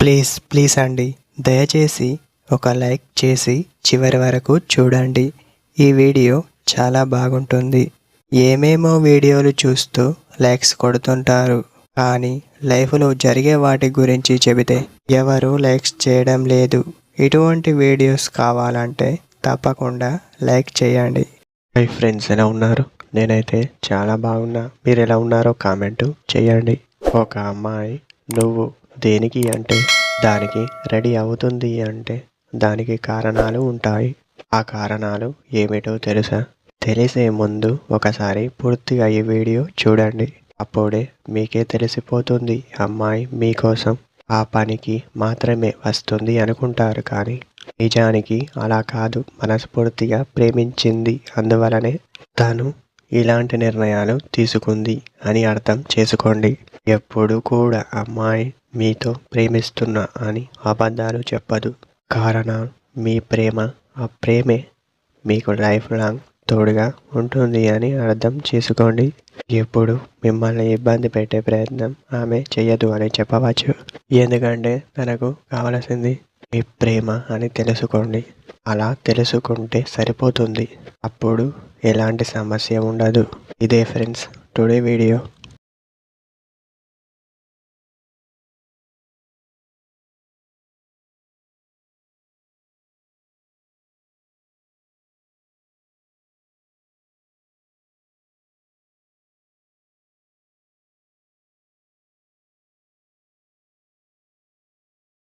Please అండి, దయచేసి ఒక లైక్ చేసి చివరి వరకు చూడండి. ఈ వీడియో చాలా బాగుంటుంది. ఏమేమో వీడియోలు చూస్తూ లైక్స్ కొడుతుంటారు, కానీ లైఫ్లో జరిగే వాటి గురించి చెబితే ఎవరు లైక్స్ చేయడం లేదు. ఇటువంటి వీడియోస్ కావాలంటే తప్పకుండా లైక్ చేయండి. హై ఫ్రెండ్స్, ఎలా ఉన్నారు? నేనైతే చాలా బాగున్నా. మీరు ఎలా ఉన్నారో కామెంట్ చేయండి. ఒక అమ్మాయి నువ్వు దేనికి అంటే దానికి రెడీ అవుతుంది అంటే దానికి కారణాలు ఉంటాయి. ఆ కారణాలు ఏమిటో తెలుసా? తెలిసే ముందు ఒకసారి పూర్తిగా ఈ వీడియో చూడండి. అప్పుడే మీకే తెలిసిపోతుంది. అమ్మాయి మీకోసం ఆ పనికి మాత్రమే వస్తుంది అనుకుంటారు, కానీ నిజానికి అలా కాదు. మనస్ఫూర్తిగా ప్రేమించింది, అందువలనే తను ఇలాంటి నిర్ణయాలు తీసుకుంది అని అర్థం చేసుకోండి. ఎప్పుడు కూడా అమ్మాయి మీతో ప్రేమిస్తున్నా అని అబద్ధాలు చెప్పదు. కారణం మీ ప్రేమ, ఆ ప్రేమే మీకు లైఫ్ లాంగ్ తోడుగా ఉంటుంది అని అర్థం చేసుకోండి. ఎప్పుడు మిమ్మల్ని ఇబ్బంది పెట్టే ప్రయత్నం ఆమె చెయ్యదు అని చెప్పవచ్చు. ఎందుకంటే తనకు కావలసింది మీ ప్రేమ అని తెలుసుకోండి. అలా తెలుసుకుంటే సరిపోతుంది. అప్పుడు ఎలాంటి సమస్య ఉండదు. ఇదే ఫ్రెండ్స్ టుడే వీడియో.